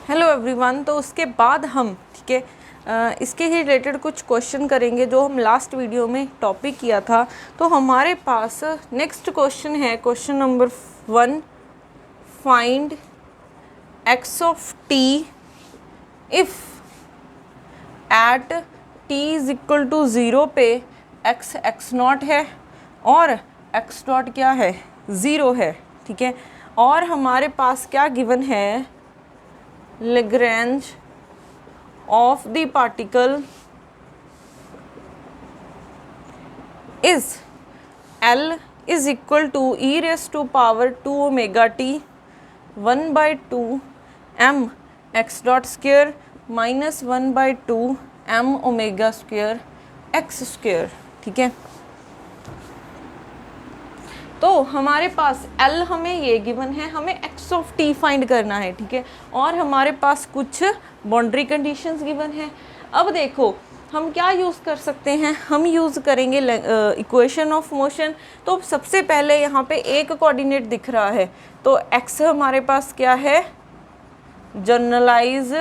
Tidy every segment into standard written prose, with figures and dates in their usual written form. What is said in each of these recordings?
Hello everyone. तो उसके बाद हम ठीक है इसके ही रिलेटेड कुछ क्वेश्चन करेंगे जो हम लास्ट वीडियो में टॉपिक किया था। तो हमारे पास नेक्स्ट क्वेश्चन है question number 1, find x of t if at t is equal to 0 पे x नॉट है और x डॉट क्या है 0 है। ठीक है, और हमारे पास क्या गिवन है, Lagrange of the particle is L is equal to e raised to power 2 omega t 1 by 2 m x dot square minus 1 by 2 m omega square x square। ठीक है, तो हमारे पास L हमें ये गिवन है, हमें x ऑफ t फाइंड करना है। ठीक है, और हमारे पास कुछ बाउंड्री कंडीशंस गिवन है। अब देखो हम क्या यूज़ कर सकते हैं, हम यूज़ करेंगे इक्वेशन ऑफ मोशन। तो सबसे पहले यहाँ पे एक कोऑर्डिनेट दिख रहा है, तो x हमारे पास क्या है, जनरलाइज्ड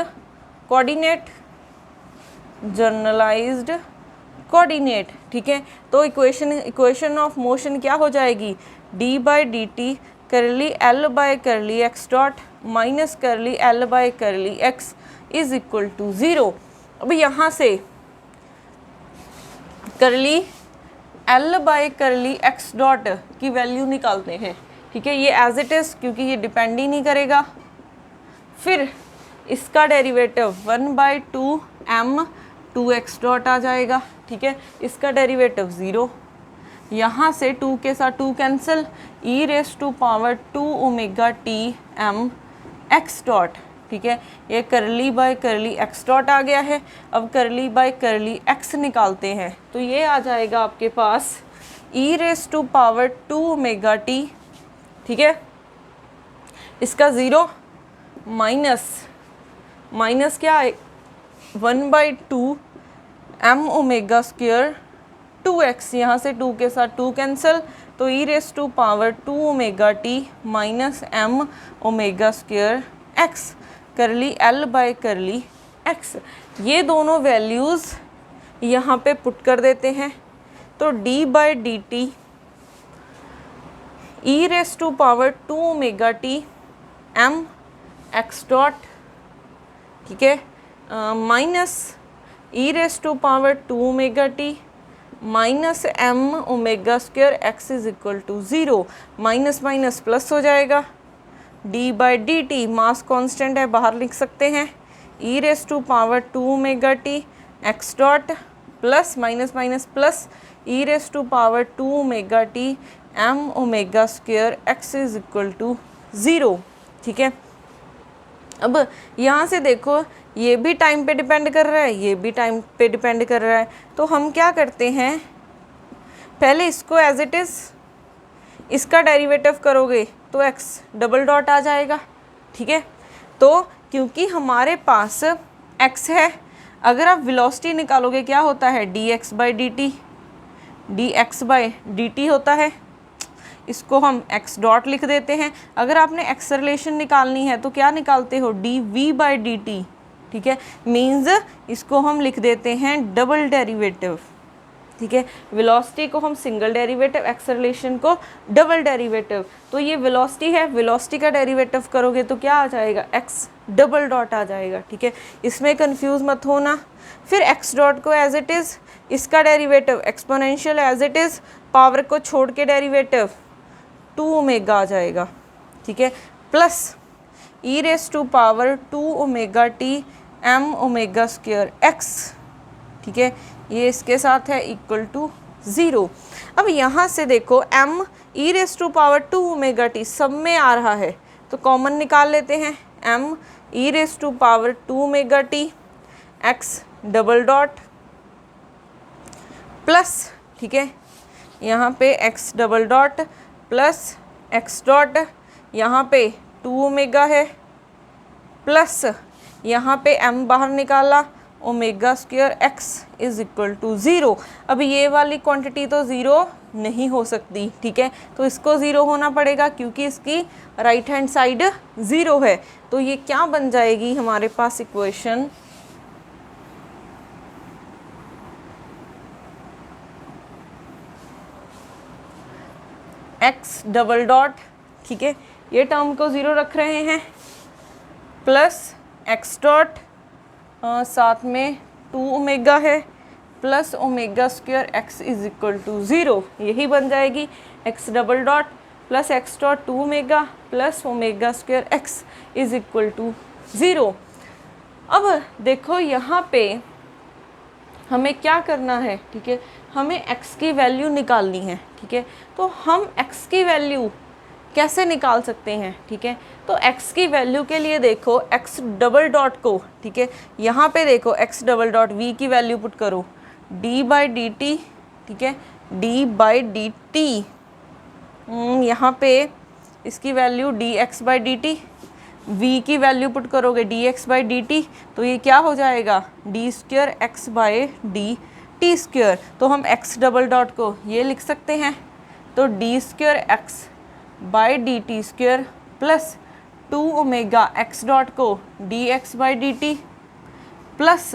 कोऑर्डिनेट। ठीक है, तो इक्वेशन ऑफ मोशन क्या हो जाएगी, d by D t curly l by curly x dot minus curly l by curly x is equal to 0। अब यहाँ से curly l by curly x dot की वैल्यू निकालते हैं। ठीक है, ये एज इट इज़ क्योंकि ये डिपेंड ही नहीं करेगा। फिर इसका derivative 1 by 2 m 2x dot आ जाएगा। ठीक है, इसका डेरिवेटिव 0, यहाँ से 2 के साथ 2 cancel, e raise to power 2 omega t m x dot. ठीक है, ये करली बाय करली x डॉट आ गया है। अब करली बाय करली x निकालते हैं, तो ये आ जाएगा आपके पास e raise to power 2 omega T. ठीक है, इसका 0 माइनस क्या है 1 by 2 m omega square 2x, यहाँ से 2 के साथ 2 कैंसिल, तो e raise to power 2 omega T minus m omega square x curly l by curly x। ये दोनों वैल्यूज़ यहाँ पे पुट कर देते हैं, तो d by d t e raise to power 2 omega t m x dot. ठीक है, minus e raise to power 2 omega T minus m omega square x is equal to 0। Minus minus plus हो जाएगा, d by D t mass constant है, बाहर लिख सकते हैं, e raise to power 2 omega t x dot plus minus minus plus e raise to power 2 omega t m omega square x is equal to 0। ठीक है, अब यहाँ से देखो ये भी टाइम पे डिपेंड कर रहा है, ये भी टाइम पे डिपेंड कर रहा है। तो हम क्या करते हैं, पहले इसको एज इट इज़ इसका डेरिवेटिव करोगे तो x डबल डॉट आ जाएगा। ठीक है, तो क्योंकि हमारे पास x है, अगर आप वेलोसिटी निकालोगे क्या होता है, dx by D T, dx by D T होता है, इसको हम x डॉट लिख देते हैं। अगर आपने एक्सेलरेशन निकालनी है तो क्या निकालते हो, dv बाई डी टी। ठीक है, मीन्स इसको हम लिख देते हैं डबल डेरिवेटिव। ठीक है, वेलोसिटी को हम सिंगल डेरिवेटिव, एक्सेलरेशन को डबल डेरिवेटिव। तो ये वेलोसिटी है, वेलोसिटी का डेरिवेटिव करोगे तो क्या आ जाएगा, x डबल डॉट आ जाएगा। ठीक है, इसमें कंफ्यूज मत होना। फिर x डॉट को एज इट इज़, इसका derivative exponential as it is, power को छोड़ के डेरिवेटिव 2 ओमेगा आ जाएगा। ठीक है, plus e raise to power 2 omega t m omega square x। ठीक है, ये इसके साथ है इक्वल टू 0। अब यहाँ से देखो m e raise to power 2 omega t सब में आ रहा है, तो कॉमन निकाल लेते हैं, m e raise to power 2 omega t x double dot plus. ठीक है, यहाँ पे x double dot plus x dot, यहाँ पे 2 ओमेगा है, प्लस यहाँ पे m बाहर निकाला omega square x is equal to 0। अब ये वाली क्वांटिटी तो 0 नहीं हो सकती, ठीक है, तो इसको 0 होना पड़ेगा क्योंकि इसकी राइट हैंड साइड 0 है। तो ये क्या बन जाएगी हमारे पास इक्वेशन, एक्स डबल डॉट, ठीक है, ये टर्म को 0 रख रहे हैं, प्लस एक्स डॉट साथ में 2 ओमेगा है plus omega square x is equal to 0, यही बन जाएगी x double dot plus x dot 2 omega plus omega square x is equal to 0। अब देखो यहाँ पे हमें क्या करना है, ठीक है, हमें x की वैल्यू निकालनी है, ठीक है, तो हम x की वैल्यू कैसे निकाल सकते हैं, ठीक है, तो x की वैल्यू के लिए देखो x डबल डॉट को, ठीक है, यहाँ पे देखो x डबल डॉट v की वैल्यू पुट करो d बाई डी टी, ठीक है, d बाई डी टी, यहाँ पे इसकी value dx by D T, v की वैल्यू पुट करोगे dx बाई डी टी, तो ये क्या हो जाएगा D square x by D T square. तो हम x डबल डॉट को ये लिख सकते हैं, तो d square x by D T square plus 2 omega x dot को d x by D t plus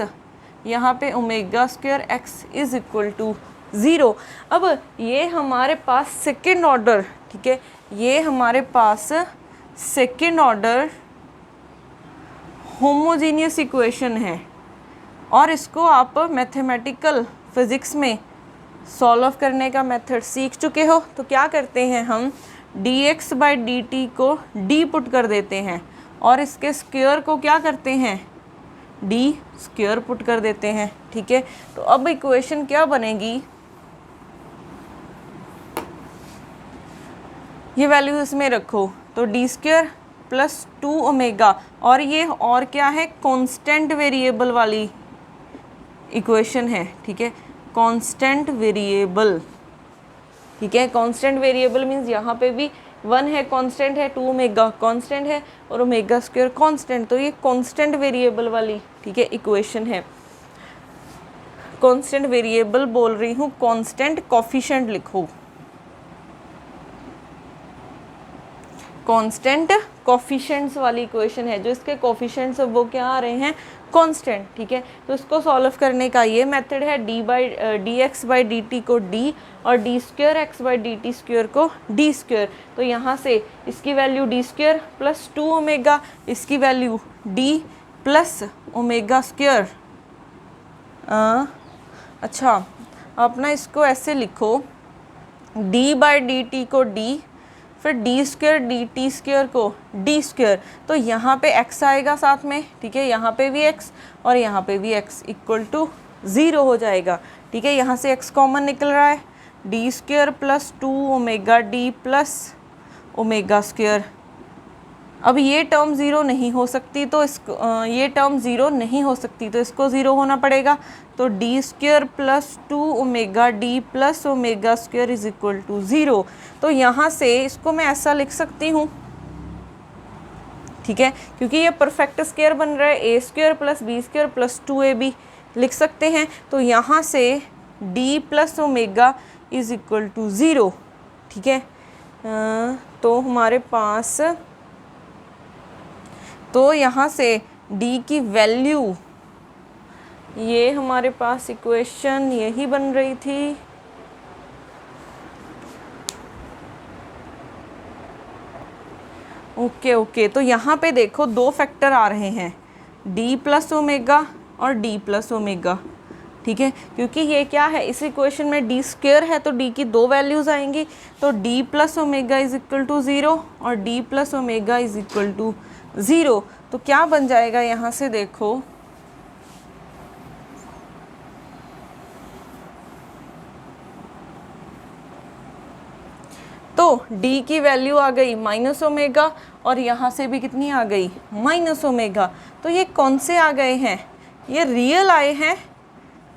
यहाँ पे omega square x is equal to 0। अब ये हमारे पास सेकेंड ऑर्डर, ठीक है, ये हमारे पास सेकेंड ऑर्डर होमोजीनियस इक्वेशन है और इसको आप मैथमेटिकल फिज़िक्स में सॉल्व करने का मेथड सीख चुके हो। तो क्या करते हैं हम dx बाई डी टी को d पुट कर देते हैं और इसके स्क्वायर को क्या करते हैं d स्क्वायर पुट कर देते हैं, ठीक है। तो अब इक्वेशन क्या बनेगी, ये वैल्यू इसमें रखो, तो डी स्क्वायर प्लस 2 ओमेगा, और ये और क्या है कांस्टेंट वेरिएबल वाली इक्वेशन है, ठीक है, कांस्टेंट वेरिएबल, ठीक है, कांस्टेंट वेरिएबल मीन्स यहाँ पे भी 1 है कांस्टेंट है, 2 ओमेगा कांस्टेंट है और ओमेगा स्क्वायर कांस्टेंट, तो ये कांस्टेंट वेरिएबल वाली, ठीक है, इक्वेशन है। कांस्टेंट वेरिएबल बोल रही हूँ, कांस्टेंट कोफिशिएंट लिखो, कांस्टेंट कोफिशिएंट्स वाली इक्वेशन है, जो इसके कोफिशिएंट्स है वो क्या आ रहे हैं कांस्टेंट, ठीक है। तो इसको सॉल्व करने का ये मेथड है, D x by D T को d और D square x by D T square को d स्क्वायर। तो यहाँ से इसकी value D square plus 2 omega, इसकी value d plus omega square. अच्छा, आप ना इसको ऐसे लिखो d बाई डी टी को d, फिर D square D T square को डी स्क्वायर, तो यहाँ पे x आएगा साथ में, ठीक है, यहाँ पे भी x और यहाँ पे भी x इक्वल टू 0 हो जाएगा, ठीक है। यहाँ से x कॉमन निकल रहा है, D square plus 2 omega d plus omega square. अब ये टर्म 0 नहीं हो सकती, तो इसको ये टर्म 0 नहीं हो सकती, तो इसको 0 होना पड़ेगा, तो d square plus 2 omega d plus omega square is equal to 0। तो यहाँ से इसको मैं ऐसा लिख सकती हूँ, ठीक है, क्योंकि ये परफेक्ट स्क्वायर बन रहा है, A square plus B square plus 2ab लिख सकते हैं। तो यहाँ से d plus omega is equal to 0, ठीक है। तो हमारे पास, तो यहाँ से d की वैल्यू, ये हमारे पास इक्वेशन यही बन रही थी, ओके। तो यहाँ पे देखो दो फैक्टर आ रहे हैं, d प्लस ओमेगा और d प्लस ओमेगा, ठीक है, क्योंकि ये क्या है, इस इक्वेशन में d स्क्वायर है तो d की दो वैल्यूज़ आएंगी, तो d plus omega is equal to 0 और d plus omega is equal to 0। तो क्या बन जाएगा यहाँ से देखो, तो d की वैल्यू आ गई माइनस ओमेगा और यहाँ से भी कितनी आ गई माइनस ओमेगा। तो ये कौन से आ गए हैं, ये रियल आए हैं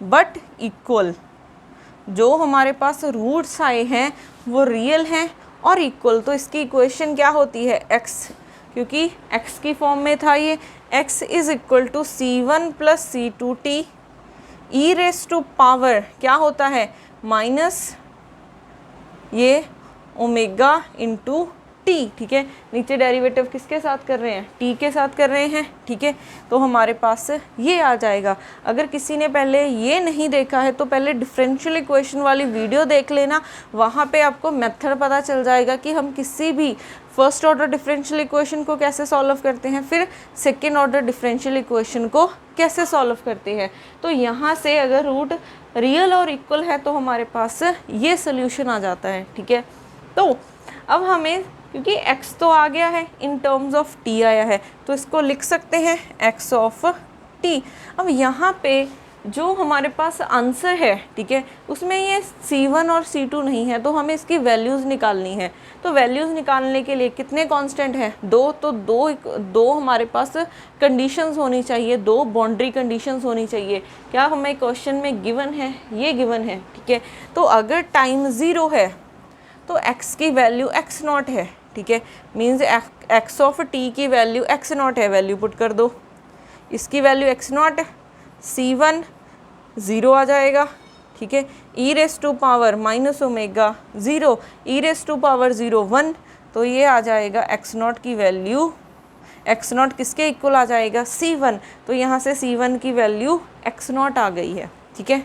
बट इक्वल, जो हमारे पास रूट्स आए हैं वो रियल हैं और इक्वल। तो इसकी इक्वेशन क्या होती है, x क्योंकि x की फॉर्म में था ये। x is equal to C1 plus C2t e raise to power क्या होता है माइनस ये ओमेगा इंटू टी, ठीक है। नीचे डेरिवेटिव किसके साथ कर रहे हैं, टी के साथ कर रहे हैं, ठीक है। तो हमारे पास ये आ जाएगा। अगर किसी ने पहले ये नहीं देखा है तो पहले डिफरेंशियल इक्वेशन वाली वीडियो देख लेना, वहाँ पे आपको मेथड पता चल जाएगा कि हम किसी भी फर्स्ट ऑर्डर डिफरेंशियल इक्वेशन को कैसे सॉल्व करते हैं, फिर सेकेंड ऑर्डर डिफरेंशियल इक्वेशन को कैसे सॉल्व करते हैं। तो यहाँ से अगर रूट रियल और इक्वल है तो हमारे पास ये सोल्यूशन आ जाता है, ठीक है। तो अब हमें, क्योंकि x तो आ गया है, इन टर्म्स ऑफ t आया है, तो इसको लिख सकते हैं x ऑफ t। अब यहाँ पे जो हमारे पास आंसर है, ठीक है, उसमें ये C1 और C2 नहीं है, तो हमें इसकी वैल्यूज़ निकालनी है। तो वैल्यूज़ निकालने के लिए कितने कांस्टेंट हैं, दो, तो दो हमारे पास कंडीशंस होनी चाहिए, दो बाउंड्री कंडीशंस होनी चाहिए। क्या हमें क्वेश्चन में गिवन है, ये गिवन है, ठीक है। तो अगर टाइम 0 है तो x की वैल्यू x0 है, ठीक है। मीन्स x ऑफ t की वैल्यू x0 है, वैल्यू पुट कर दो। इसकी वैल्यू x0, C1 0 आ जाएगा, ठीक है। E raise to power minus omega 0, e raise to power 0 1, तो ये आ जाएगा x0 की वैल्यू, x0 किसके इक्वल आ जाएगा, C1। तो यहाँ से C1 की वैल्यू x0 आ गई है, ठीक है।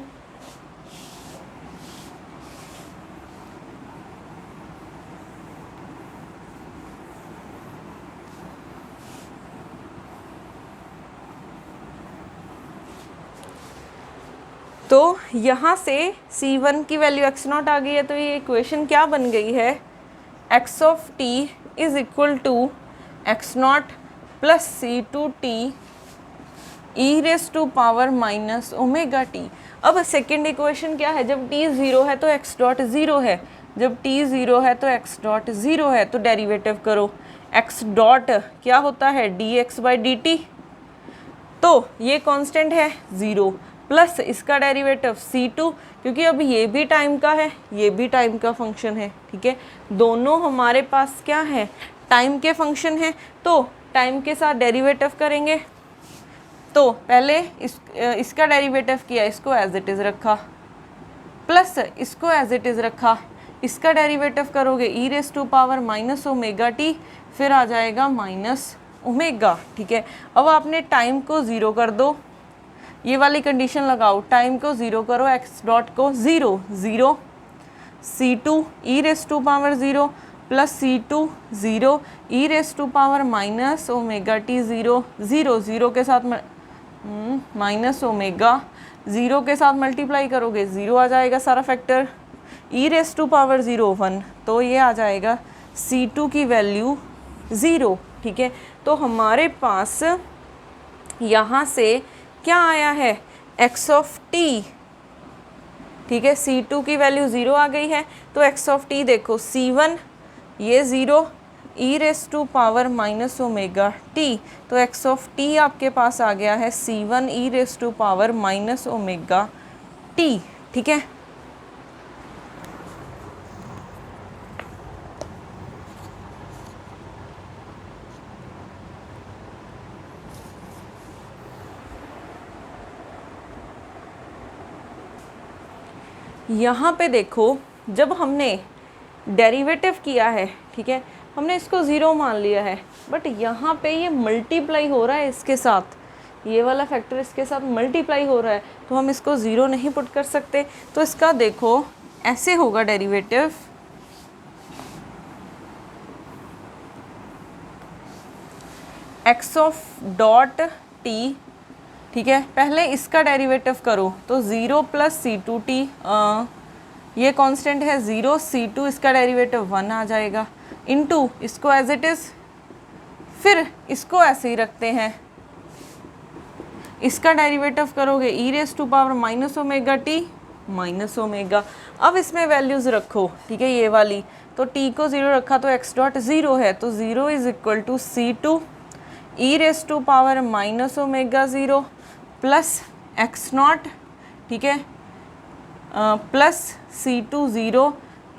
तो यहाँ से C1 की वैल्यू x0 आ गई है, तो ये इक्वेशन क्या बन गई है, x of t is equal to x0 plus C2t e raise to power minus omega t. अब सेकेंड इक्वेशन क्या है, जब t 0 है तो x डॉट 0 है, जब t 0 है तो x डॉट 0 है, तो डेरिवेटिव करो। x डॉट क्या होता है, dx बाई dt, तो ये कांस्टेंट है 0, प्लस इसका डेरिवेटिव C2, क्योंकि अब ये भी टाइम का है, ये भी टाइम का फंक्शन है, ठीक है। दोनों हमारे पास क्या है, टाइम के फंक्शन है, तो टाइम के साथ डेरिवेटिव करेंगे। तो पहले इसका डेरिवेटिव किया, इसको एज इट इज़ रखा, प्लस इसको एज इट इज़ रखा, इसका डेरिवेटिव करोगे e raise to power minus omega T, फिर आ जाएगा माइनस ओमेगा, ठीक है। अब आपने टाइम को 0 कर दो, ये वाली कंडीशन लगाओ, टाइम को 0 करो, x डॉट को 0 0, C2 e raise to power 0 plus C2 0 e raise to power minus omega t 0 0 0 के साथ माइनस ओमेगा 0 के साथ मल्टीप्लाई करोगे 0 आ जाएगा सारा factor, e raise to power 0 1, तो ये आ जाएगा C2 की वैल्यू 0, ठीक है। तो हमारे पास यहाँ से क्या आया है, x ऑफ t, ठीक है। C2 की वैल्यू 0 आ गई है, तो x ऑफ t देखो, C1 ये 0 e raise to power minus omega T, तो x ऑफ t आपके पास आ गया है C1 e raise to power minus omega T, ठीक है। यहाँ पे देखो, जब हमने डेरिवेटिव किया है, ठीक है, हमने इसको 0 मान लिया है, बट यहाँ पे ये मल्टीप्लाई हो रहा है इसके साथ, ये वाला फैक्टर इसके साथ मल्टीप्लाई हो रहा है, तो हम इसको 0 नहीं पुट कर सकते। तो इसका देखो ऐसे होगा derivative, x of dot t, ठीक है। पहले इसका डेरिवेटिव करो, तो 0 प्लस C2t, ये कांस्टेंट है 0, C2 इसका डेरिवेटिव 1 आ जाएगा, इनटू इसको एज इट इज़, फिर इसको ऐसे ही रखते हैं, इसका डेरिवेटिव करोगे e raise to power minus omega T minus omega. अब इसमें वैल्यूज़ रखो, ठीक है, ये वाली, तो t को 0 रखा तो x डॉट 0 है, तो 0 is equal to C2 e raise to power minus omega 0 plus x0, ठीक है, plus C2 0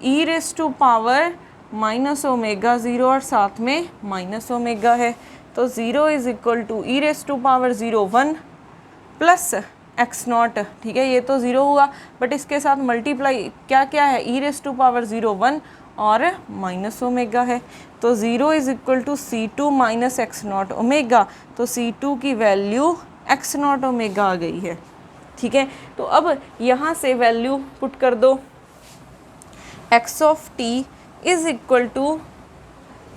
e raise to power minus omega 0 और साथ में माइनस ओमेगा है, तो 0 is equal to e raise to power 0 1 plus x naught, ठीक है, ये तो 0 हुआ, बट इसके साथ मल्टीप्लाई क्या क्या है, ई रेस टू पावर 0 1 और माइनस ओमेगा है, तो 0 is equal to C2 minus x naught omega, तो C2 की वैल्यू एक्स नॉट ओमेगा आ गई है, ठीक है। तो अब यहाँ से वैल्यू पुट कर दो, x of t is equal to,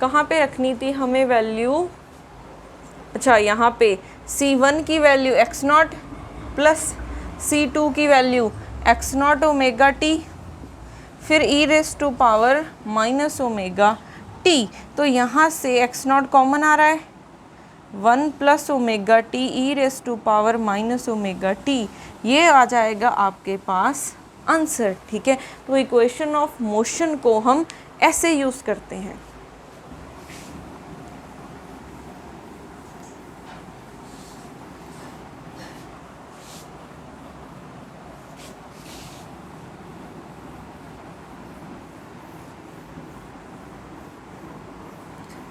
कहाँ पे रखनी थी हमें वैल्यू, अच्छा यहाँ पे C1 की value x not plus C2 की value x naught omega T, फिर e raise to power minus omega T, तो यहाँ से एक्स नॉट कॉमन आ रहा है, 1 plus omega t e raise to power minus omega t, ये आ जाएगा आपके पास आंसर, ठीक है। तो इक्वेशन ऑफ मोशन को हम ऐसे यूज़ करते हैं।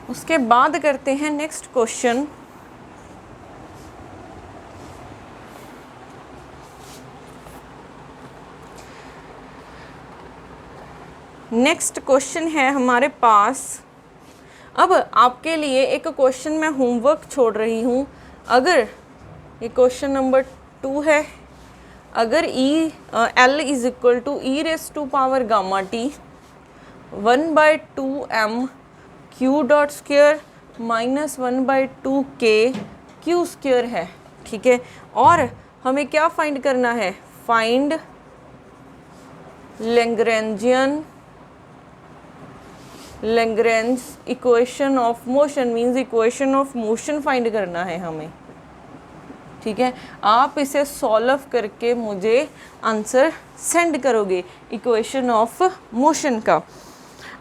उसके बाद करते हैं नेक्स्ट क्वेश्चन। नेक्स्ट क्वेश्चन है हमारे पास, अब आपके लिए एक क्वेश्चन मैं होमवर्क छोड़ रही हूँ। अगर ये क्वेश्चन नंबर 2 है, अगर L is equal to e raise to power gamma t 1/2m q dot square minus 1/2 k Q square है, ठीक है, और हमें क्या फाइंड करना है, find Lagrange equation of motion, means equation of motion find करना है हमें, ठीक है। आप इसे सॉल्व करके मुझे आंसर सेंड करोगे इक्वेशन ऑफ मोशन का।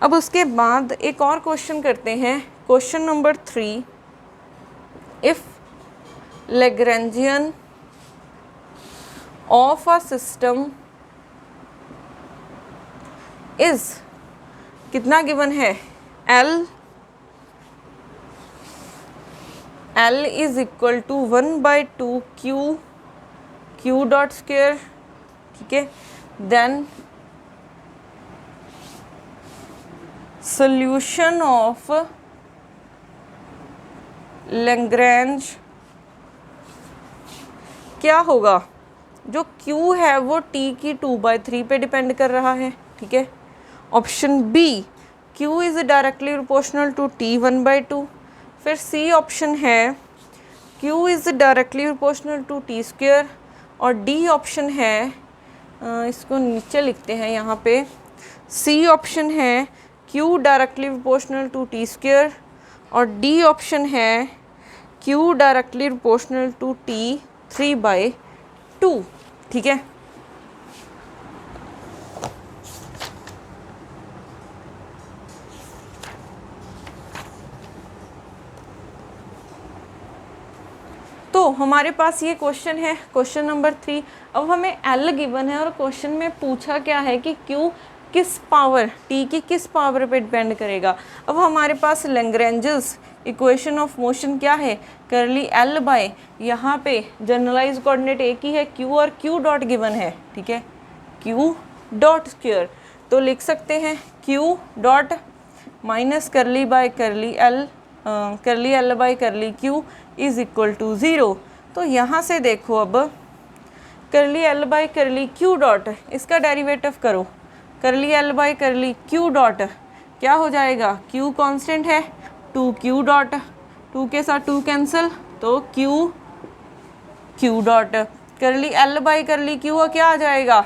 अब उसके बाद एक और क्वेश्चन करते हैं, question number 3, if Lagrangian of a system is, कितना गिवन है, L is equal to 1/2 q dot square, ठीक है, देन सॉल्यूशन ऑफ लैग्रेंज क्या होगा, जो Q है वो T की 2/3 पे डिपेंड कर रहा है, ठीक है। Option B, Q is directly proportional to T 1/2, फिर सी ऑप्शन है Q is directly proportional to T square, और डी ऑप्शन है, इसको नीचे लिखते हैं यहाँ पे, सी ऑप्शन है Q directly proportional to T square, और डी ऑप्शन है Q directly proportional to T 3/2, ठीक है। तो हमारे पास ये क्वेश्चन है, क्वेश्चन नंबर 3। अब हमें L गिवन है और क्वेश्चन में पूछा क्या है कि Q किस पावर, T की किस पावर पे डिपेंड करेगा। अब हमारे पास लैग्रेंजेस इक्वेशन ऑफ मोशन क्या है, करली L बाय, यहाँ पे जनरलाइज कोऑर्डिनेट एक ही है Q और Q डॉट गिवन है, ठीक है, Q डॉट स्क्वायर, तो लिख सकते हैं Q dot minus curly by curly L, curly L by curly Q is equal to 0। तो यहाँ से देखो, अब curly L by curly Q dot, इसका डेरिवेटिव करो, curly L by curly Q dot क्या हो जाएगा, Q कांस्टेंट है, 2Q डॉट, 2 के साथ 2 कैंसिल, तो Q डॉट, करली L बाय करली Q का क्या आ जाएगा,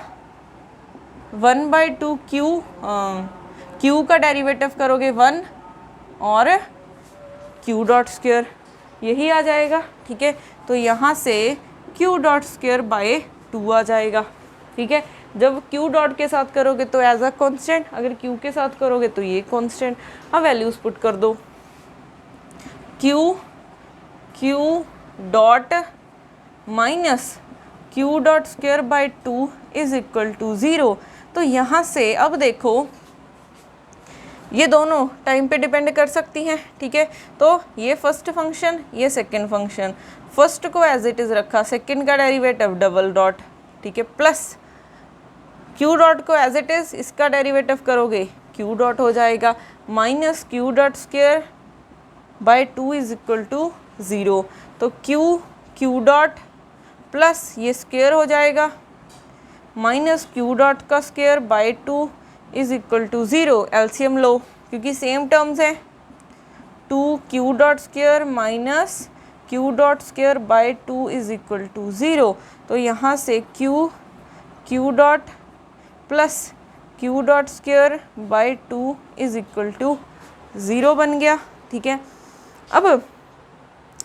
1/2 Q का डेरिवेटिव करोगे 1 और Q डॉट स्क्वायर, यही आ जाएगा, ठीक है। तो यहाँ से Q डॉट स्क्वायर बाय 2 आ जाएगा, ठीक है। जब Q डॉट के साथ करोगे तो एज अ कांस्टेंट, अगर Q के साथ करोगे तो ये कांस्टेंट। अब वैल्यूज पुट कर दो, Q dot minus Q dot square by 2 is equal to 0। तो यहाँ से अब देखो ये दोनों टाइम पे डिपेंड कर सकती हैं, ठीक है। तो ये फर्स्ट फंक्शन, ये सेकंड फंक्शन, फर्स्ट को एज इट इज़ रखा, सेकंड का डेरिवेटिव डबल डॉट, ठीक है, प्लस क्यू डॉट को एज इट इज़, इसका डेरिवेटिव करोगे क्यू डॉट हो जाएगा, minus Q dot square by 2 is equal to 0। तो क्यू डॉट प्लस ये स्क्वायर हो जाएगा, माइनस क्यू डॉट का square by 2 is equal to 0। LCM लो क्योंकि सेम टर्म्स हैं, 2 q dot square minus Q dot square by 2 is equal to 0। तो यहाँ से q dot plus Q dot square by 2 is equal to 0 बन गया, ठीक है। अब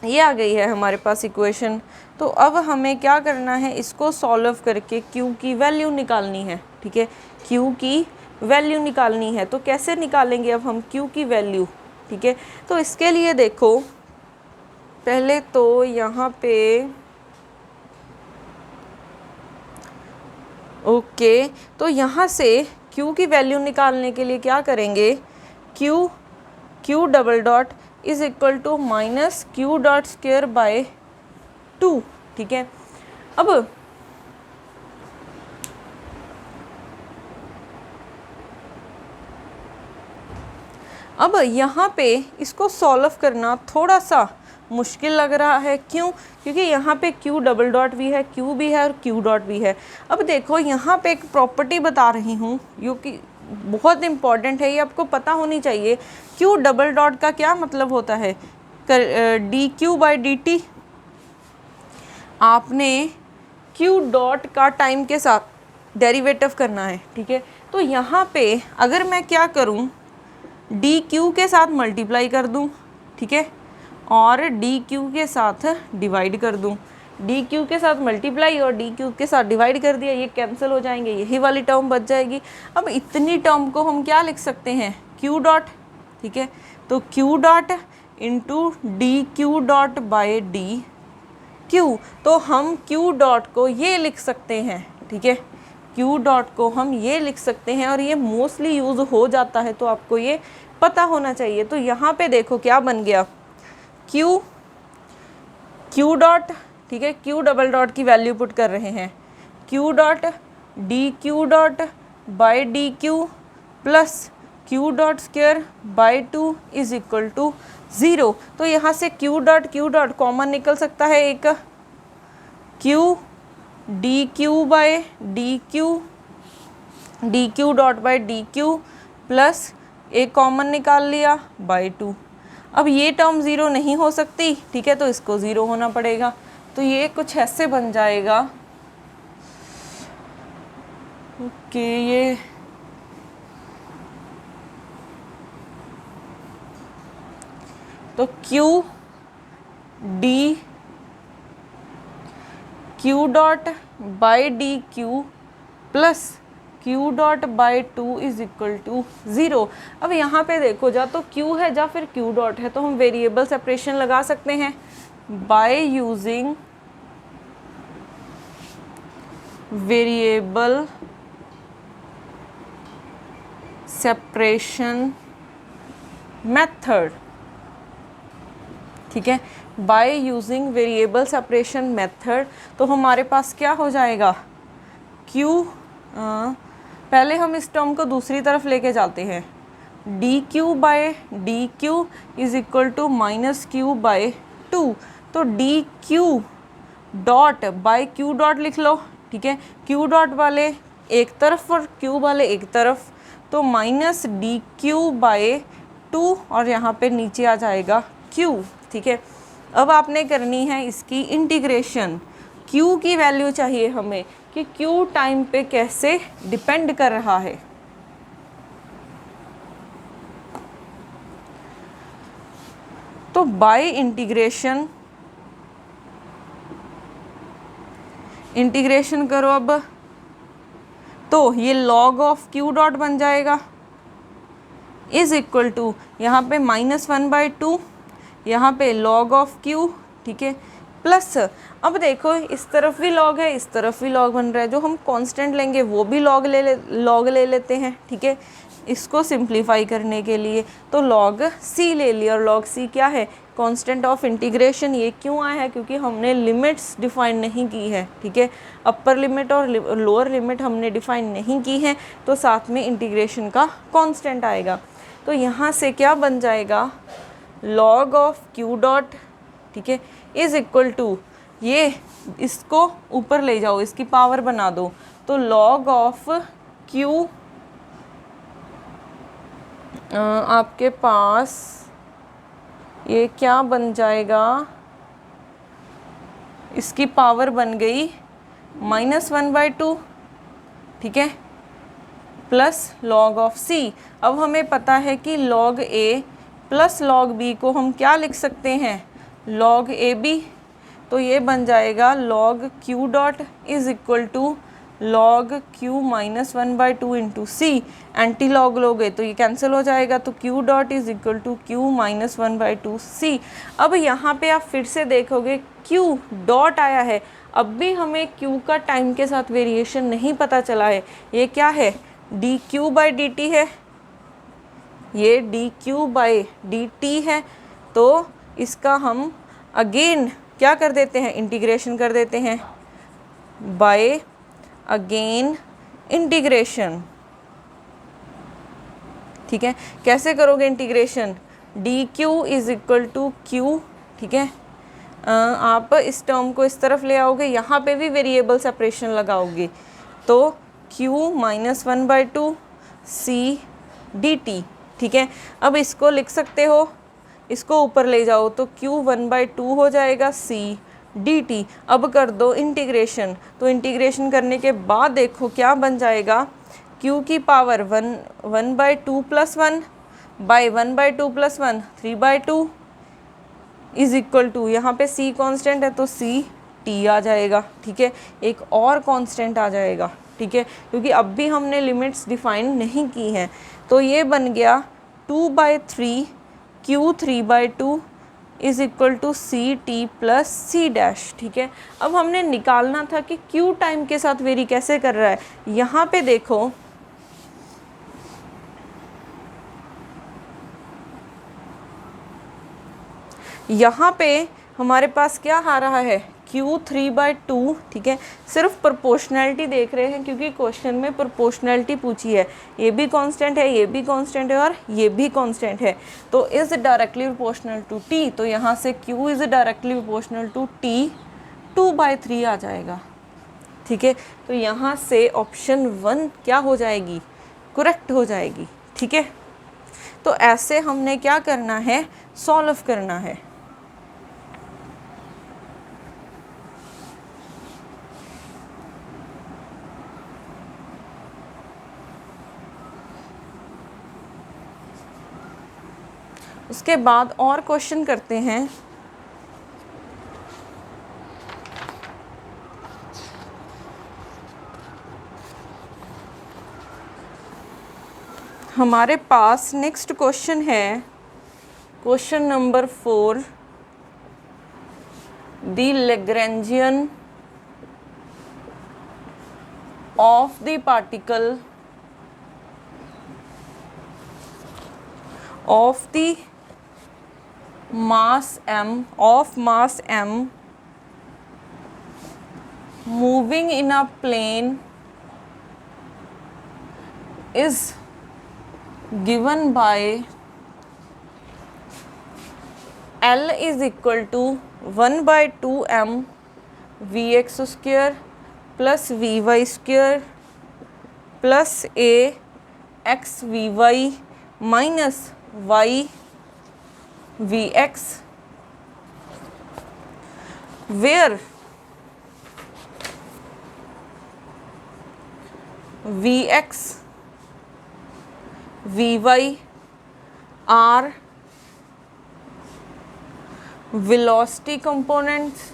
ये आ गई है हमारे पास इक्वेशन। तो अब हमें क्या करना है, इसको सॉल्व करके Q की वैल्यू निकालनी है, ठीक है, Q की वैल्यू निकालनी है। तो कैसे निकालेंगे अब हम Q की वैल्यू, ठीक है। तो इसके लिए देखो, पहले तो यहाँ पे ओके, तो यहाँ से Q की वैल्यू निकालने के लिए क्या करेंगे, Q double dot is equal to minus Q dot square by 2, ठीक है। अब यहाँ पे इसको सॉल्व करना थोड़ा सा मुश्किल लग रहा है, क्यों? क्योंकि यहाँ पे Q डबल डॉट भी है, Q भी है और Q डॉट भी है। अब देखो यहाँ पे एक प्रॉपर्टी बता रही हूँ जो कि बहुत इम्पॉर्टेंट है, ये आपको पता होनी चाहिए। Q डबल डॉट का क्या मतलब होता है, D Q by D T. आपने Q डॉट का टाइम के साथ डेरिवेटिव करना है, ठीक है। तो यहाँ पे अगर मैं क्या करूँ, डी क्यू के साथ मल्टीप्लाई कर दूँ, ठीक है, और डी क्यू के साथ डिवाइड कर दूँ। डी क्यू के साथ मल्टीप्लाई और डी क्यू के साथ डिवाइड कर दिया, ये कैंसिल हो जाएंगे, यही वाली टर्म बच जाएगी। अब इतनी टर्म को हम क्या लिख सकते हैं, क्यू डॉट, ठीक है। तो Q dot into D q dot bye d Q. तो हम क्यू डॉट को ये लिख सकते हैं, ठीक है, क्यू डॉट को हम ये लिख सकते हैं, और ये मोस्टली यूज़ हो जाता है, तो आपको ये पता होना चाहिए। तो यहाँ पे देखो क्या बन गया, क्यू डॉट, ठीक है, क्यू डबल डॉट की वैल्यू पुट कर रहे हैं, q dot d q dot by d q plus Q dot square by 2 is equal to 0। तो यहाँ से क्यू डॉट कॉमन निकल सकता है, एक Q D Q by d q dot by d q plus एक कॉमन निकाल लिया बाई 2। अब ये टर्म 0 नहीं हो सकती, ठीक है, तो इसको 0 होना पड़ेगा। तो ये कुछ ऐसे बन जाएगा, ओके, ये तो Q dot by d q plus Q dot by 2 is equal to 0। अब यहाँ पे देखो, जा तो Q है या फिर Q डॉट है, तो हम वेरिएबल सेपरेशन लगा सकते हैं by using variable separation method, ठीक है, by using variable separation method. तो हमारे पास क्या हो जाएगा, पहले हम इस टर्म को दूसरी तरफ लेके जाते हैं, d q by d q is equal to minus q by 2। तो d q dot by q dot लिख लो, ठीक है, क्यू डॉट वाले एक तरफ और क्यू वाले एक तरफ, तो माइनस डी क्यू बाय 2 और यहाँ पे नीचे आ जाएगा क्यू, ठीक है। अब आपने करनी है इसकी इंटीग्रेशन, क्यू की वैल्यू चाहिए हमें कि क्यू टाइम पे कैसे डिपेंड कर रहा है। तो बाय इंटीग्रेशन करो अब, तो ये लॉग ऑफ क्यू डॉट बन जाएगा इज इक्वल टू, यहाँ पे -1/2, यहाँ पे लॉग ऑफ क्यू, ठीक है, प्लस अब देखो इस तरफ भी लॉग है, इस तरफ भी लॉग बन रहा है, जो हम कांस्टेंट लेंगे वो भी लॉग ले लेते हैं, ठीक है, इसको सिंप्लीफाई करने के लिए तो log c ले लिया, और log c क्या है, कांस्टेंट ऑफ इंटीग्रेशन। ये क्यों आया है, क्योंकि हमने लिमिट्स डिफाइन नहीं की है, ठीक है, अपर लिमिट और लोअर लिमिट हमने डिफाइन नहीं की है, तो साथ में इंटीग्रेशन का कांस्टेंट आएगा। तो यहाँ से क्या बन जाएगा, log ऑफ q डॉट, ठीक है, इज इक्वल टू, ये इसको ऊपर ले जाओ, इसकी पावर बना दो, तो log ऑफ q आपके पास ये क्या बन जाएगा, इसकी पावर बन गई -1/2, ठीक है, प्लस log ऑफ c। अब हमें पता है कि log a plus log b को हम क्या लिख सकते हैं, log ab। तो ये बन जाएगा log q dot is equal to log q -1/2 into c. Anti log लोगे तो ये कैंसिल हो जाएगा, तो q dot is equal to q -1/2 c। अब यहाँ पे आप फिर से देखोगे q डॉट आया है, अब भी हमें q का टाइम के साथ वेरिएशन नहीं पता चला है। ये क्या है, dq/dt है, ये dq/dt है, तो इसका हम अगेन क्या कर देते हैं, इंटीग्रेशन कर देते हैं, बाय अगेन इंटीग्रेशन, ठीक है। कैसे करोगे integration, dq is equal to q, ठीक है, आप इस टर्म को इस तरफ ले आओगे, यहाँ पे भी वेरिएबल सेपरेशन लगाओगे, तो q -1/2 c dt, ठीक है। अब इसको लिख सकते हो, इसको ऊपर ले जाओ तो q 1/2 हो जाएगा c dt। अब कर दो इंटीग्रेशन, तो इंटीग्रेशन करने के बाद देखो क्या बन जाएगा, q की power 1/2 + 1 by 1/2 + 1 3/2 is equal to, यहाँ पे c कांस्टेंट है तो c t आ जाएगा, ठीक है, एक और कांस्टेंट आ जाएगा, ठीक है, क्योंकि अब भी हमने लिमिट्स डिफाइन नहीं की हैं। तो ये बन गया 2/3 q 3/2 is equal to c t plus c dash, ठीक है। अब हमने निकालना था कि q टाइम के साथ वेरी कैसे कर रहा है। यहाँ पे देखो, यहाँ पे हमारे पास क्या आ रहा है, q 3/2, ठीक है। सिर्फ प्रोपोर्शनैलिटी देख रहे हैं क्योंकि क्वेश्चन में प्रोपोर्शनैलिटी पूछी है, ये भी कांस्टेंट है, ये भी कांस्टेंट है और ये भी कांस्टेंट है, तो is directly proportional to t, तो यहाँ से q is directly proportional to t 2/3 आ जाएगा, ठीक है। तो यहाँ से ऑप्शन 1 क्या हो जाएगी, करेक्ट हो जाएगी, ठीक है। तो ऐसे हमने क्या करना है, सॉल्व करना है। उसके बाद और क्वेश्चन करते हैं। हमारे पास नेक्स्ट क्वेश्चन है, question number 4, the Lagrangian of the particle of the mass m moving in a plane is given by L is equal to 1/2m vx square plus vy square plus a x vy minus y Vx, where Vx, Vy are velocity components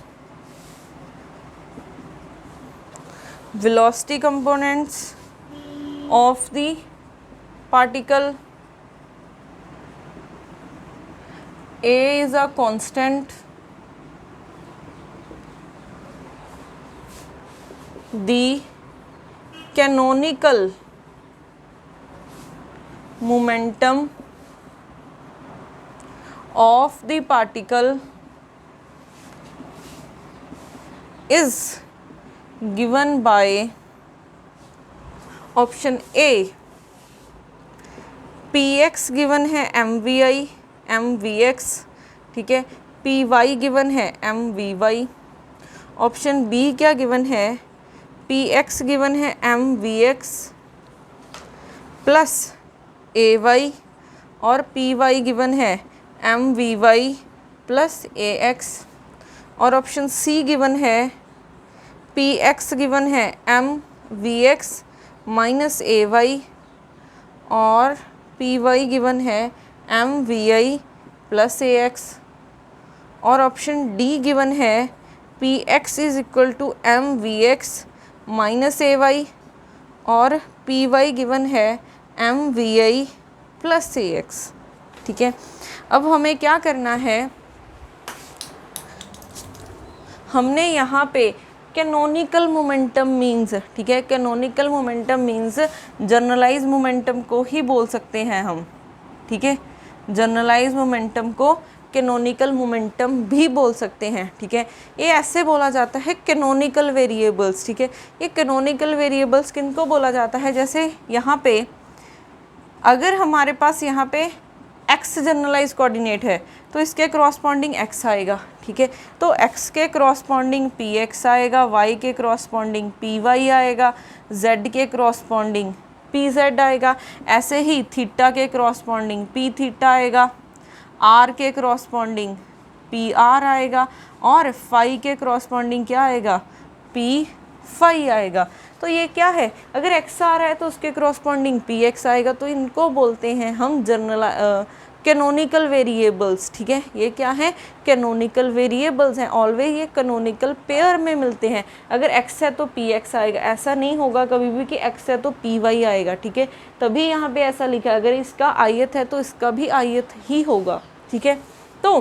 of the particle. A is a constant, the canonical momentum of the particle is given by option A px given है mvi mvx, ठीक है, py given है mvy। Option B क्या given है, px given है mvx plus ay और py given है mvy plus ax। और ऑप्शन सी गिवन है px गिवन है mvx माइनस ay और py गिवन है mvi प्लस ax। और ऑप्शन डी गिवन है px is equal to mvx minus ay और py गिवन है mvi प्लस ax, ठीक है। अब हमें क्या करना है, हमने यहाँ पे कैनोनिकल मोमेंटम मीन्स, ठीक है, canonical momentum means generalise momentum को ही बोल सकते हैं हम, ठीक है, जनरलाइज मोमेंटम को कैनोनिकल मोमेंटम भी बोल सकते हैं, ठीक है। ये ऐसे बोला जाता है कैनोनिकल वेरिएबल्स, ठीक है। ये कैनोनिकल वेरिएबल्स किनको बोला जाता है, जैसे यहाँ पे अगर हमारे पास यहाँ पे x जनरलाइज कोऑर्डिनेट है तो इसके करॉस्पॉन्डिंग x आएगा, ठीक है। तो x के करॉस्पॉन्डिंग px आएगा, y के करॉस्पॉन्डिंग py आएगा, z के करॉस्पॉन्डिंग pz आएगा। ऐसे ही थीटा के करॉस्पॉन्डिंग p थीटा आएगा, r के करॉस्पॉन्डिंग pr आएगा और फाई के करॉस्पॉन्डिंग क्या आएगा, p फाई आएगा। तो ये क्या है, अगर x आ रहा है तो उसके करॉस्पॉन्डिंग px आएगा। तो इनको बोलते हैं हम जनरल कैनोनिकल वेरिएबल्स, ठीक है। ये क्या है, कैनोनिकल वेरिएबल्स हैं। ऑलवेज ये कैनोनिकल पेयर में मिलते हैं। अगर x है तो px आएगा, ऐसा नहीं होगा कभी भी कि x है तो py आएगा, ठीक है। तभी यहाँ पे ऐसा लिखा है, अगर इसका आयत है तो इसका भी आयत ही होगा, ठीक है। तो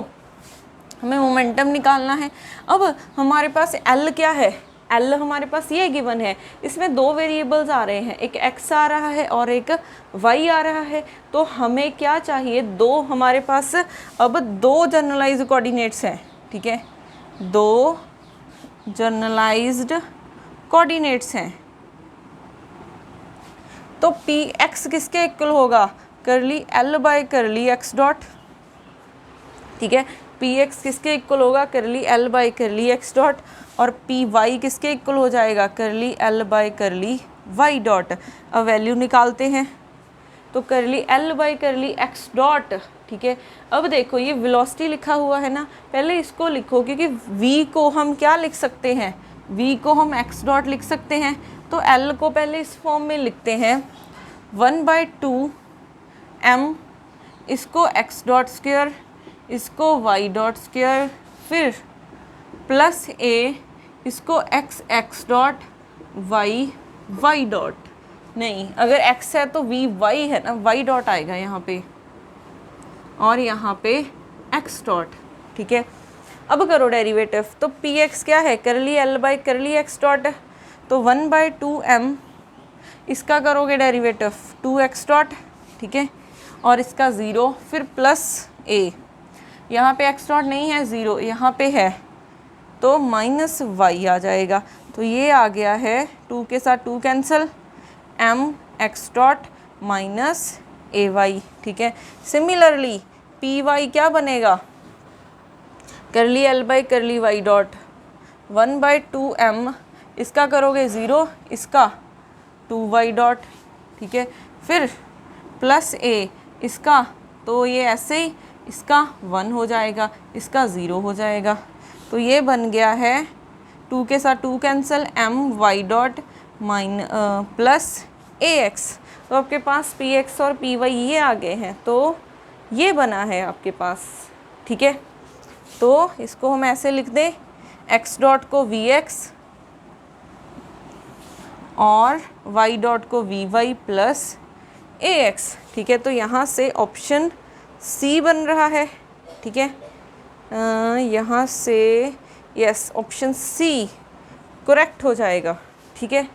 हमें मोमेंटम निकालना है। अब हमारे पास L क्या है, L हमारे पास ये गिवन है, इसमें दो वेरिएबल्स आ रहे हैं, एक x आ रहा है और एक y आ रहा है। तो हमें क्या चाहिए, दो हमारे पास अब दो जनरलाइज्ड कोऑर्डिनेट्स हैं, ठीक है, दो जनरलाइज्ड कोऑर्डिनेट्स हैं। तो px किसके इक्वल होगा, करली L by curly x dot, ठीक है। px किसके इक्वल होगा, करली L by curly x dot, और py किसके इक्वल हो जाएगा, करली L बाय करली y डॉट। अब वैल्यू निकालते हैं, तो करली L by curly x dot, ठीक है। अब देखो ये वेलोसिटी लिखा हुआ है ना, पहले इसको लिखो, क्योंकि v को हम क्या लिख सकते हैं, v को हम x डॉट लिख सकते हैं। तो L को पहले इस फॉर्म में लिखते हैं 1/2 m, इसको x डॉट स्क्वायर, इसको y डॉट स्क्वायर, फिर प्लस a, इसको x डॉट, y डॉट, नहीं अगर x है तो vy है ना, y डॉट आएगा यहाँ पे और यहाँ पे x डॉट, ठीक है। अब करो डेरिवेटिव, तो px क्या है, करली L by curly x dot, तो 1/2 m, इसका करोगे डेरिवेटिव 2x डॉट, ठीक है, और इसका 0, फिर प्लस a, यहाँ पे x डॉट नहीं है, 0 यहाँ पे है, तो माइनस y आ जाएगा। तो ये आ गया है 2 के साथ 2 cancel, m x dot minus ay, ठीक है। सिमिलरली py क्या बनेगा, करली L बाय करली y डॉट 1/2 m, इसका करोगे 0, इसका 2y डॉट, ठीक है, फिर प्लस a, इसका तो ये ऐसे ही, इसका 1 हो जाएगा, इसका 0 हो जाएगा। तो ये बन गया है 2 के साथ 2 cancel, m y dot plus ax। तो आपके पास px और py ये आ गए हैं, तो ये बना है आपके पास, ठीक है। तो इसको हम ऐसे लिख दें, x डॉट को vx और y डॉट को vy प्लस ax, ठीक है। तो यहाँ से ऑप्शन सी बन रहा है, ठीक है। यहाँ से यस ऑप्शन सी करेक्ट हो जाएगा, ठीक है।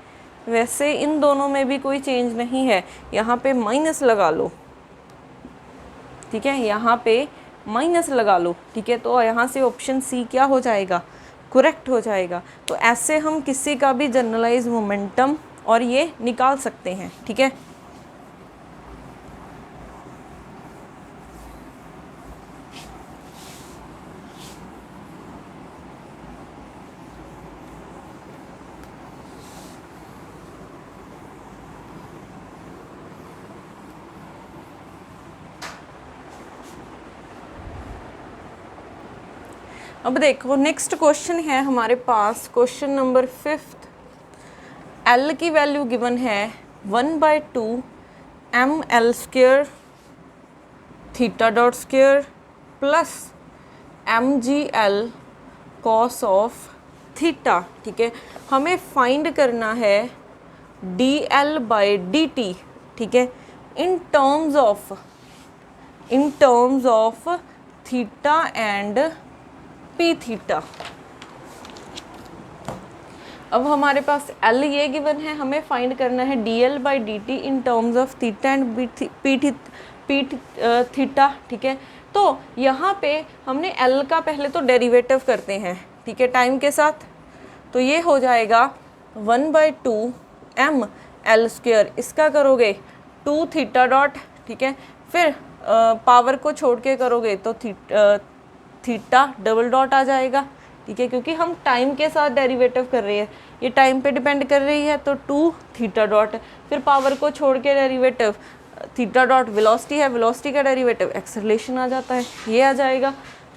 वैसे इन दोनों में भी कोई चेंज नहीं है, यहाँ पे माइनस लगा लो, ठीक है, यहाँ पे माइनस लगा लो, ठीक है, तो यहाँ से ऑप्शन सी क्या हो जाएगा, करेक्ट हो जाएगा। तो ऐसे हम किसी का भी जनरलाइज मोमेंटम और ये निकाल सकते हैं, ठीक है। अब देखो नेक्स्ट क्वेश्चन है हमारे पास, क्वेश्चन नंबर 5। एल की वैल्यू गिवन है 1/2 ml² theta dot square plus mgl cos of theta, ठीक है। हमें फाइंड करना है dl/dt, ठीक है, in terms of theta and P theta. अब हमारे पास L ये गिवन है, हमें फाइंड करना है dl/dt in terms of theta and P theta, ठीक है। तो यहाँ पे हमने L का पहले तो डेरिवेटिव करते हैं, ठीक है, टाइम के साथ। तो ये हो जाएगा 1/2 ml², इसका करोगे 2 थीटा डॉट, ठीक है, फिर पावर को छोड़ के करोगे तो थीटा डबल डॉट आ जाएगा, ठीक है, क्योंकि हम टाइम के साथ डेरिवेटिव कर रहे हैं, ये टाइम पे डिपेंड कर रही है, तो 2 थीटा डॉट, फिर पावर को छोड़ के डेरिवेटिव थीटा डॉट वेलोसिटी है, वेलोसिटी का डेरिवेटिव एक्सेलरेशन आ जाता है, ये आ जाएगा,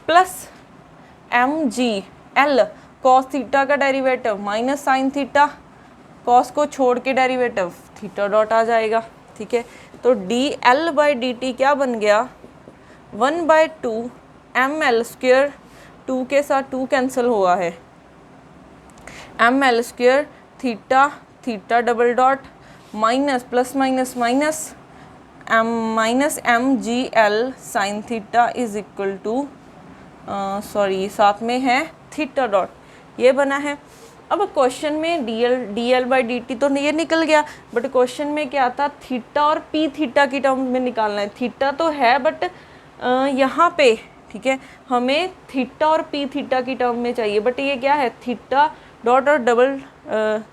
प्लस mgl कॉस थीटा का derivative minus sine theta, cos को छोड़ के डेरिवेटिव थीटा डॉट आ जाएगा, ठीक है। तो dl/dt क्या बन गया, 1/2 ml², 2 के साथ 2 कैंसिल हुआ है, ml² theta double dot minus plus minus minus minus mgl sine theta is equal to साथ में है थीटा डॉट, ये बना है। अब क्वेश्चन में dl/dt तो ये निकल गया, बट क्वेश्चन में क्या था, थीटा और पी थीटा की टर्म में निकालना है। थीटा तो है बट यहाँ पे, ठीक है, हमें थीटा और पी थीटा की टर्म में चाहिए, बट ये क्या है, थीटा डॉट और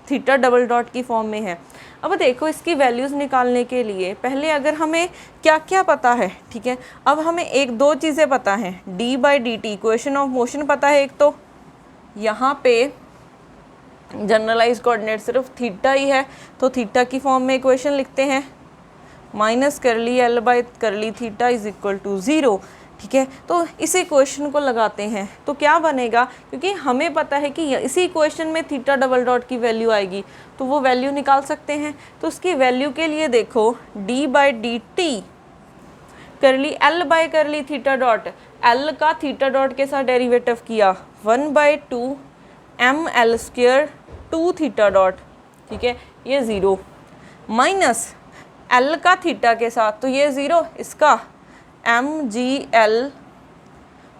थीटा डबल डॉट की फॉर्म में है। अब देखो इसकी वैल्यूज़ निकालने के लिए पहले अगर हमें क्या क्या पता है, ठीक है, अब हमें एक दो चीज़ें पता हैं, d/dt इक्वेशन ऑफ मोशन पता है एक, तो यहाँ पे जनरलाइज कोऑर्डिनेट सिर्फ थीटा ही है, तो थीटा की फॉर्म में इक्वेशन लिखते हैं, माइनस करली l/करली थीटा इज इक्वल टू 0, ठीक है। तो इस इक्वेशन को लगाते हैं तो क्या बनेगा, क्योंकि हमें पता है कि इसी इक्वेशन में थीटा डबल डॉट की वैल्यू आएगी, तो वो वैल्यू निकाल सकते हैं। तो उसकी वैल्यू के लिए देखो d/dt करली l/करली थीटा डॉट, l का थीटा डॉट के साथ डेरिवेटिव किया 1/2 ml² 2 थीटा डॉट, ठीक है, ये 0 माइनस l का थीटा के साथ, तो ये 0, इसका mgl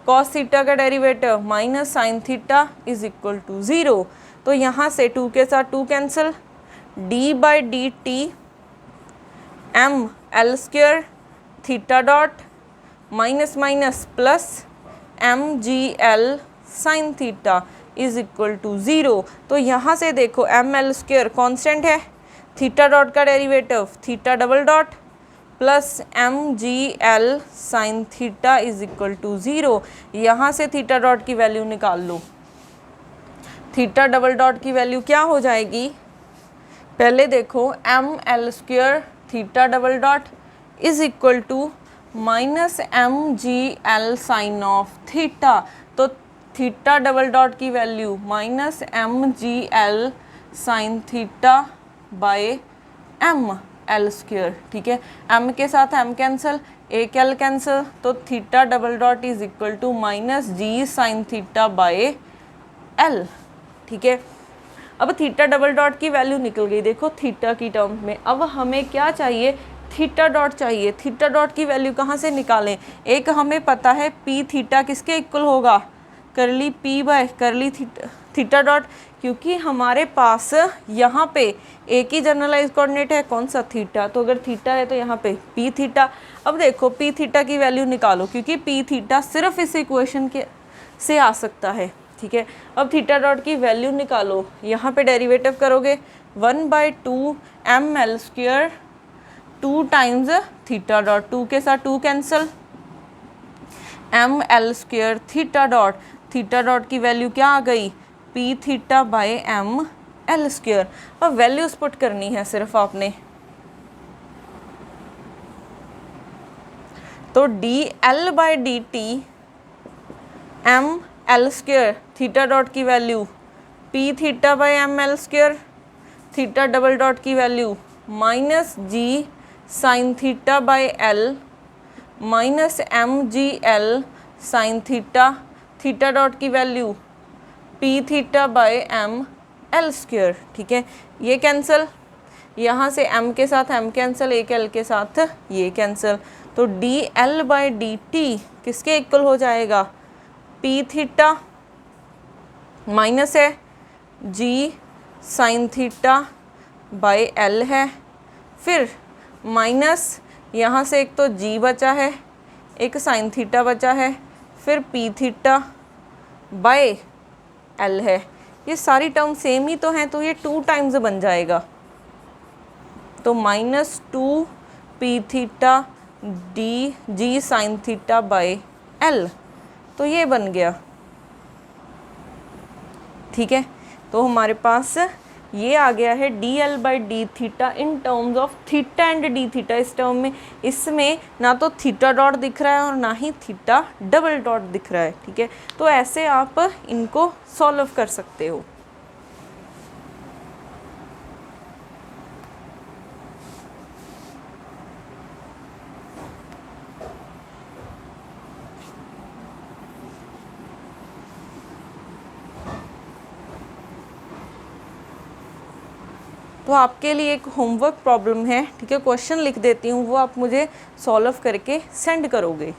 कॉस थीटा का derivative minus sine theta is equal to 0। तो यहाँ से 2 के साथ 2 cancel, d/dt ml² theta dot minus minus plus mgl sine theta is equal to 0। तो यहाँ से देखो ml² कांस्टेंट है, थीटा डॉट का derivative theta double dot plus mgl sine theta is equal to 0। यहाँ से थीटा डॉट की value निकाल लो, थीटा डबल डॉट की वैल्यू क्या हो जाएगी, पहले देखो ml² theta double dot is equal to minus mgl sine of theta, तो थीटा डबल डॉट की value minus mgl sine theta by ml², ठीक है, m के साथ m कैंसिल, एक l कैंसिल, तो theta double dot is equal to minus g sine theta by l, ठीक है। अब थीटा डबल डॉट की वैल्यू निकल गई, देखो थीटा की टर्म में। अब हमें क्या चाहिए, थीटा डॉट चाहिए। थीटा डॉट की वैल्यू कहाँ से निकालें, एक हमें पता है पी थीटा किसके इक्वल होगा, करली p बाय करली थीटा डॉट, क्योंकि हमारे पास यहाँ पे एक ही जनरलाइज कोऑर्डिनेट है, कौन सा, थीटा। तो अगर थीटा है तो यहाँ पे पी थीटा। अब देखो पी थीटा की वैल्यू निकालो, क्योंकि पी थीटा सिर्फ इस इक्वेशन के से आ सकता है, ठीक है। अब थीटा डॉट की वैल्यू निकालो, यहाँ पे डेरिवेटिव करोगे 1/2 ml², 2 टाइम्स थीटा डॉट, 2 के साथ 2 cancel, ml² theta dot, theta dot की वैल्यू क्या आ गई, पी थीटा बाय ml²। अब वैल्यूज पुट करनी है सिर्फ आपने, तो dl/dt ml², थीटा डॉट की value P theta by ml², theta double dot की value -g sine theta by l minus mgl sine theta, theta dot की value P theta by ml², ठीक है। ये कैंसिल, यहाँ से m के साथ m कैंसिल, एक l के साथ ये कैंसिल, तो dl/dt किसके इक्वल हो जाएगा, पी थीटा माइनस है g sine theta by l है, फिर माइनस यहाँ से एक तो g बचा है, एक साइन थीटा बचा है, फिर पी थीटा बाय l है। ये सारी टर्म सेम ही तो हैं, तो ये 2 टाइम्स बन जाएगा, तो -2 P theta D G sign theta by l, तो ये बन गया, ठीक है। तो हमारे पास ये आ गया है dl/d theta in terms of theta and D theta. इस टर्म में, इसमें ना तो थीटा डॉट दिख रहा है और ना ही थीटा डबल डॉट दिख रहा है, ठीक है। तो ऐसे आप इनको सॉल्व कर सकते हो। तो आपके लिए एक होमवर्क प्रॉब्लम है, ठीक है, क्वेश्चन लिख देती हूँ, वो आप मुझे सॉल्व करके सेंड करोगे।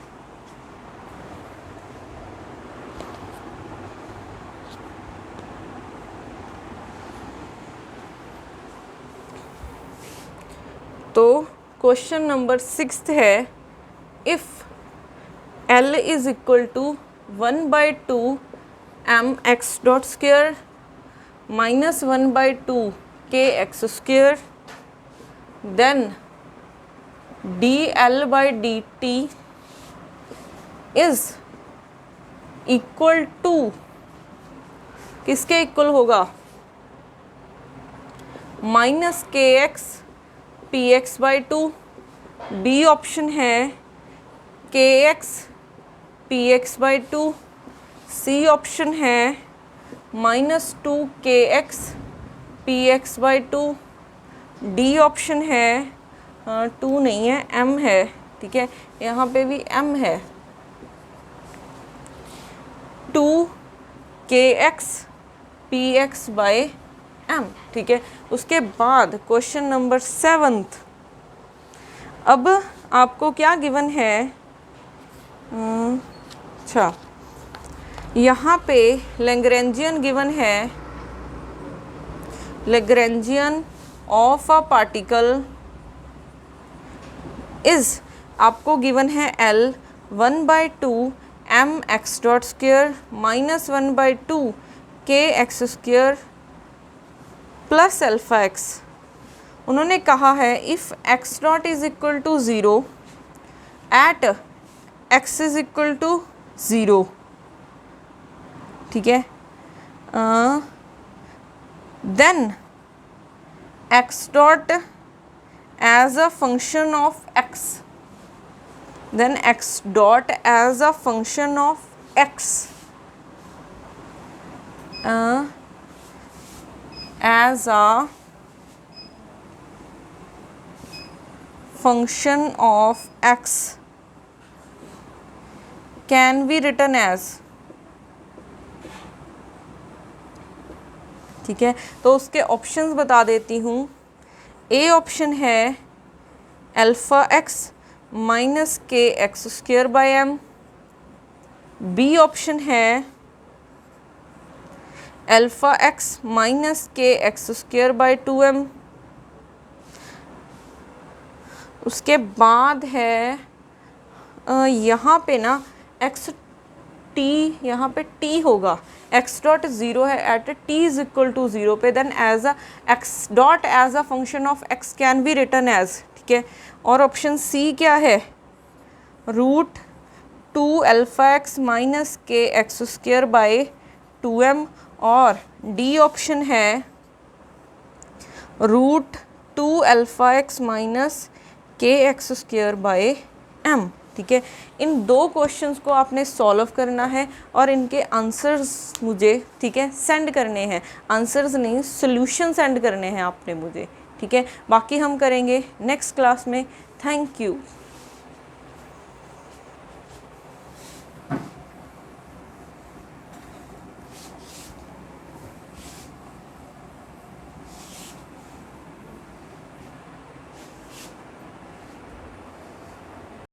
तो क्वेश्चन नंबर 6 है, if L is equal to 1/2 mx² minus 1/2 kx², then dl/dt is equal to, किसके इक्वल होगा, -kx px/2, बी ऑप्शन है kx px/2, सी ऑप्शन है -2 kx px/2, डी ऑप्शन है 2 नहीं है, m है, ठीक है, यहाँ पे भी m है, 2 kx px/m, ठीक है। उसके बाद क्वेश्चन नंबर 7, अब आपको क्या गिवन है, अच्छा यहाँ पे लैग्रेंजियन गिवन है, Lagrangian of a particle is, आपको गिवन है L 1/2 mx² minus 1/2 kx² plus alpha x। उन्होंने कहा है if x0 is equal to 0 at x is equal to 0, ठीक है, then x dot as a function of x, then x dot as a function of x, as a function of x can be written as, ठीक है। तो उसके options बता देती हूँ, A option है alpha x minus kx²/m, B option है alpha x minus के एक्स स्क्वेयर बाई 2m। उसके बाद है यहाँ पे ना एक्स टी, यहाँ पे टी होगा, एक्स डॉट ज़ीरो है at T is equal to zero पे, then as a X dot as a function of X can be written as, ठीक है। और ऑप्शन सी क्या है, रूट 2 अल्फ़ा एक्स माइनस के एक्स स्क्वेयर बाई 2m। और D option है root 2 alpha x minus के एक्स स्क्वेयर बाई m, ठीक है। इन दो क्वेश्चंस को आपने सॉल्व करना है और इनके आंसर्स मुझे, ठीक है, सेंड करने हैं। आंसर्स नहीं, सॉल्यूशन सेंड करने हैं आपने मुझे, ठीक है। बाकी हम करेंगे नेक्स्ट क्लास में। Thank you.